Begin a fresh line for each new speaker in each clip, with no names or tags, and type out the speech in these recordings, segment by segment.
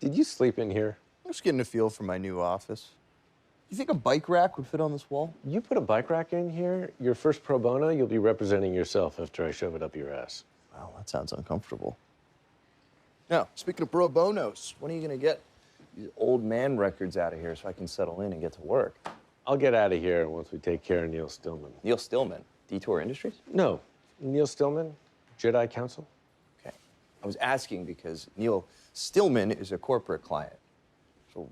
Did you sleep in here?
I'm just getting a feel for my new office. You think a bike rack would fit on this wall?
You put a bike rack in here, your first pro bono, you'll be representing yourself after I shove it up your ass.
Wow, that sounds uncomfortable. Now, speaking of pro bonos, when are you gonna get these old man records out of here so I can settle in and get to work?
I'll get out of here once we take care of Neil Stillman.
Neil Stillman, Detour Industries?
No, Neil Stillman, Jedi Council.
Okay. I was asking because Neil Stillman is a corporate client. So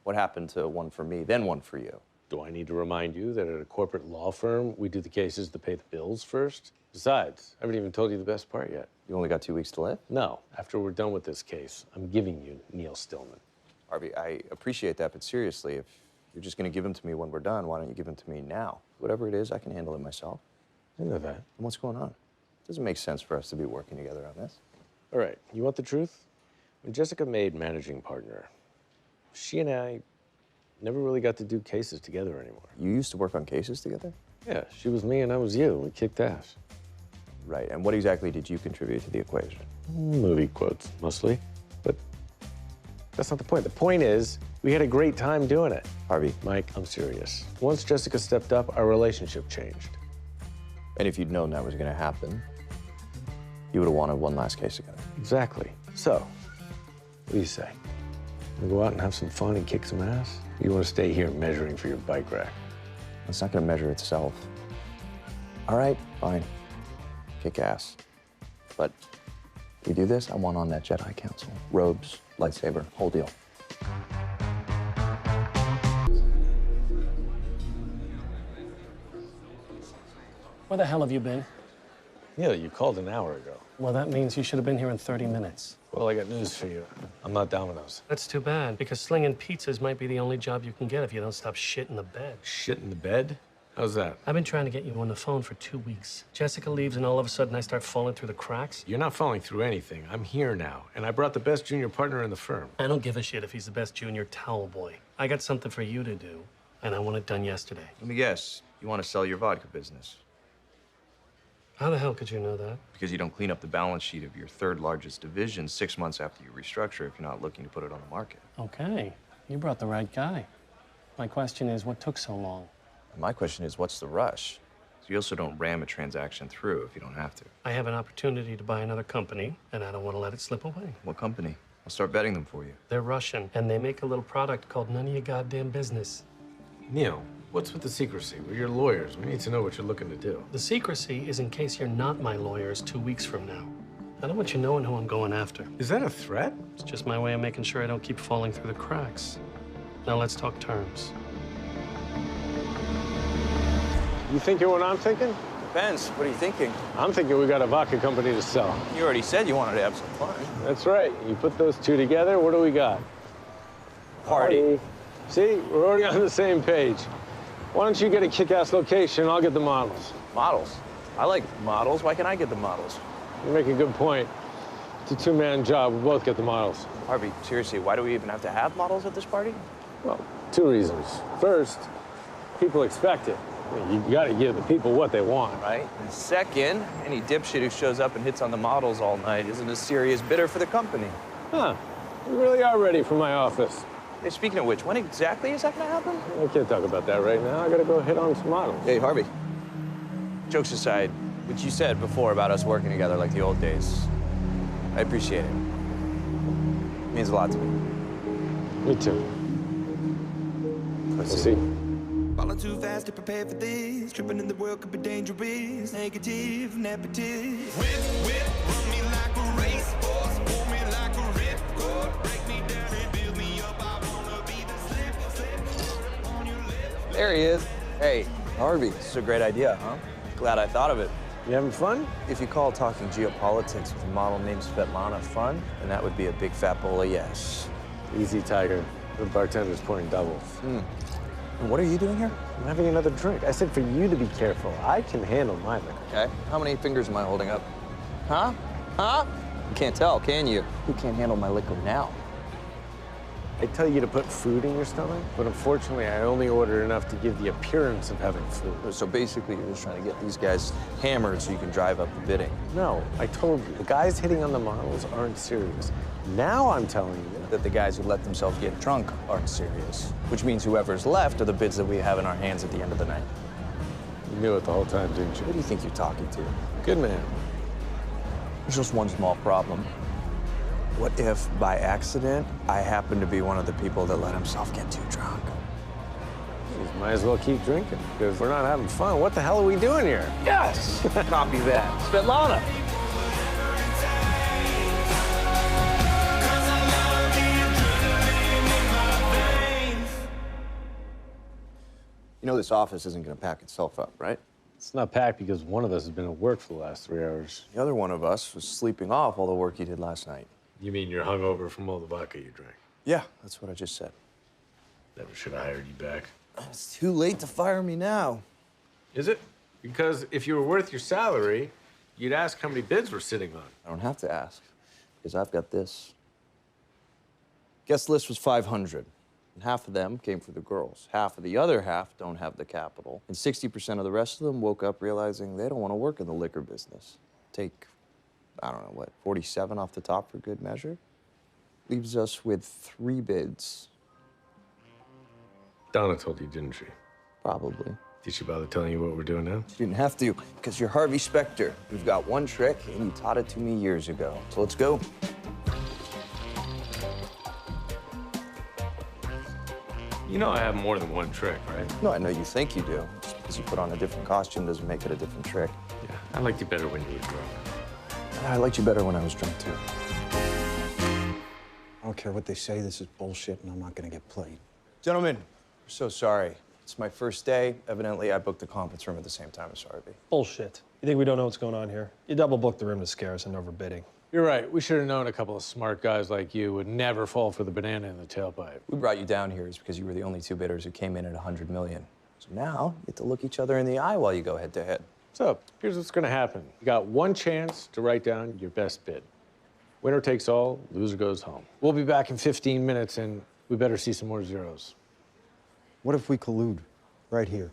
what happened to one for me, then one for you?
Do I need to remind you that at a corporate law firm, we do the cases to pay the bills first? Besides, I haven't even told you the best part yet.
You only got 2 weeks to live?
No, after we're done with this case, I'm giving you Neil Stillman.
Harvey, I appreciate that, but seriously, if you're just gonna give him to me when we're done, why don't you give him to me now? Whatever it is, I can handle it myself.
I know that.
And what's going on? It doesn't make sense for us to be working together on this.
All right, you want the truth? When Jessica made managing partner, she and I never really got to do cases together anymore.
You used to work on cases together?
Yeah, she was me and I was you. We kicked ass.
Right, and what exactly did you contribute to the equation?
Movie quotes, mostly. But that's not the point. The point is, we had a great time doing it.
Harvey.
Mike, I'm serious. Once Jessica stepped up, our relationship changed.
And if you'd known that was gonna happen, you would have wanted one last case together.
Exactly. So, what do you say? We go out and have some fun and kick some ass? Or you want to stay here measuring for your bike rack?
It's not gonna measure itself. All right, fine. Kick ass. But if we do this, I want on that Jedi Council. Robes, lightsaber, whole deal.
Where the hell have you been?
Neil, you called an hour ago.
Well, that means you should have been here in 30 minutes.
Well, I got news for you. I'm not Domino's.
That's too bad, because slinging pizzas might be the only job you can get if you don't stop shitting the bed.
Shit in the bed? How's that?
I've been trying to get you on the phone for 2 weeks. Jessica leaves, and all of a sudden I start falling through the cracks.
You're not falling through anything. I'm here now, and I brought the best junior partner in the firm.
I don't give a shit if he's the best junior towel boy. I got something for you to do, and I want it done yesterday.
Let me guess, you want to sell your vodka business?
How the hell could you know that?
Because you don't clean up the balance sheet of your third largest division 6 months after you restructure if you're not looking to put it on the market.
Okay, you brought the right guy. My question is, what took so long?
My question is, what's the rush? So you also don't ram a transaction through if you don't have to.
I have an opportunity to buy another company, and I don't want to let it slip away.
What company? I'll start betting them for you.
They're Russian, and they make a little product called none of your goddamn business.
Neil, what's with the secrecy? We're your lawyers. We need to know what you're looking to do.
The secrecy is in case you're not my lawyers 2 weeks from now. I don't want you knowing who I'm going after.
Is that a threat?
It's just my way of making sure I don't keep falling through the cracks. Now let's talk terms.
You thinking what I'm thinking?
Depends. What are you thinking?
I'm thinking we got a vodka company to sell.
You already said you wanted to have some fun.
That's right. You put those two together, what do we got?
Party.
See, we're already on the same page. Why don't you get a kick-ass location, I'll get the models.
Models. I like models. Why can't I get the models?
You make a good point. It's a two-man job. We both get the models.
Harvey, seriously, why do we even have to have models at this party?
Well, two reasons. First, people expect it. You gotta give the people what they want.
Right. And second, any dipshit who shows up and hits on the models all night isn't a serious bidder for the company.
Huh. You really are ready for my office.
Hey, speaking of which, when exactly is that gonna happen?
I can't talk about that right now. I gotta go hit on some models.
Hey, Harvey. Jokes aside, what you said before about us working together like the old days, I appreciate it. It means a lot to me.
Me too.
Let's
see.
Falling too fast to prepare for this. Tripping in the world could be dangerous. Negative, negative. Whip, run me like a racehorse. Pull me like a ripcord. Break me down and build me up. I wanna be the slip on your lip.
There he is. Hey, Harvey, this is a great idea, huh? Glad I thought of it.
You having fun?
If you call talking geopolitics with a model named Svetlana fun, then that would be a big fat bowl of yes.
Easy, Tiger. The bartender's pouring doubles.
And what are you doing here?
I'm having another drink. I said for you to be careful. I can handle my liquor.
Okay. How many fingers am I holding up? Huh? Huh? You can't tell, can you? Who can't handle my liquor now?
I tell you to put food in your stomach, but unfortunately, I only ordered enough to give the appearance of having food.
So basically, you're just trying to get these guys hammered so you can drive up the bidding.
No, I told you, the guys hitting on the models aren't serious. Now I'm telling you
That the guys who let themselves get drunk aren't serious, which means whoever's left are the bids that we have in our hands at the end of the night.
you knew it the whole time, didn't you?
Who do you think you're talking to?
Good man.
There's just one small problem. What if, by accident, I happen to be one of the people that let himself get too drunk?
You might as well keep drinking, because we're not having fun. What the hell are we doing here?
Yes! Copy that. Svetlana! You know this office isn't going to pack itself up, right?
It's not packed because one of us has been at work for the last 3 hours.
The other one of us was sleeping off all the work he did last night.
You mean you're hungover from all the vodka you drank?
Yeah, that's what I just said.
Never should have hired you back.
It's too late to fire me now.
Is it? Because if you were worth your salary, you'd ask how many bids we're sitting on.
I don't have to ask, because I've got this. Guest list was 500. And half of them came for the girls. Half of the other half don't have the capital. And 60% of the rest of them woke up realizing they don't want to work in the liquor business. Take, I don't know, what, 47 off the top for good measure? Leaves us with 3 bids.
Donna told you, didn't she?
Probably.
Did she bother telling you what we're doing now?
She didn't have to, because you're Harvey Specter. You've got one trick, and you taught it to me years ago. So let's go.
You know I have more than one trick, right?
No, I know you think you do. Just because you put on a different costume doesn't make it a different trick.
Yeah, I liked you better when you were drunk.
I liked you better when I was drunk, too.
I don't care what they say, this is bullshit, and I'm not gonna get played.
Gentlemen, we're so sorry. It's my first day. Evidently, I booked the conference room at the same time as Harvey.
Bullshit. You think we don't know what's going on here? You double booked the room to scare us into overbidding.
You're right. We should have known a couple of smart guys like you would never fall for the banana in the tailpipe.
We brought you down here is because you were the only 2 bidders who came in at 100 million. So now, you get to look each other in the eye while you go head-to-head.
So, here's what's gonna happen. You got one chance to write down your best bid. Winner takes all, loser goes home. We'll be back in 15 minutes, and we better see some more zeros.
What if we collude right here?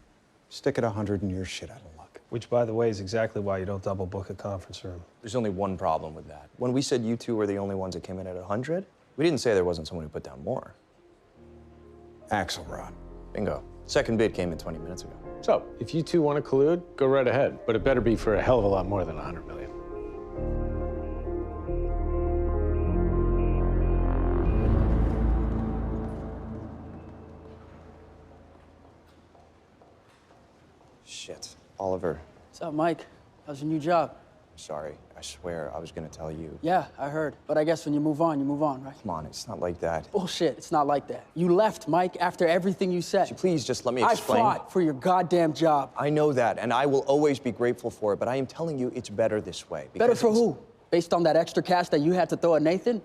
Stick at 100 and you're shit out of luck.
Which, by the way, is exactly why you don't double book a conference room.
There's only one problem with that. When we said you two were the only ones that came in at 100, we didn't say there wasn't someone who put down more.
Axelrod.
Bingo. Second bid came in 20 minutes ago.
So, if you two want to collude, go right ahead. But it better be for a hell of a lot more than 100 million.
Shit. Oliver,
What's up, Mike? How's your new job?
sorry. I swear I was gonna tell you.
Yeah, I heard. But I guess when you move on, right?
Come on, it's not like that.
Bullshit, it's not like that. You left, Mike, after everything you said.
Please just let me
I
explain.
fought for your goddamn job.
I know that, and I will always be grateful for it, but I am telling you it's better this way.
Better
because
for
it's
who? Based on that extra cash that you had to throw at Nathan?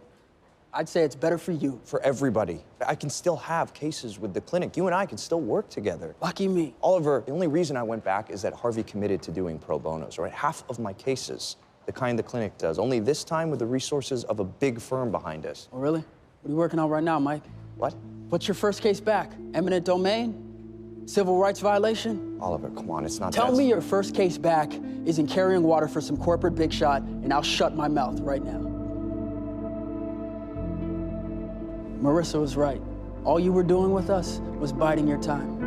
I'd say it's better for you.
For everybody. I can still have cases with the clinic. You and I can still work together.
Lucky me.
Oliver, the only reason I went back is that Harvey committed to doing pro bonos, all right? Half of my cases, the kind the clinic does, only this time with the resources of a big firm behind us.
Oh, really? What are you working on right now, Mike?
What?
What's your first case back? Eminent domain? Civil rights violation?
Oliver, come on, it's not
Tell
that.
me your first case back isn't carrying water for some corporate big shot, and I'll shut my mouth right now. Marissa was right. All you were doing with us was biding your time.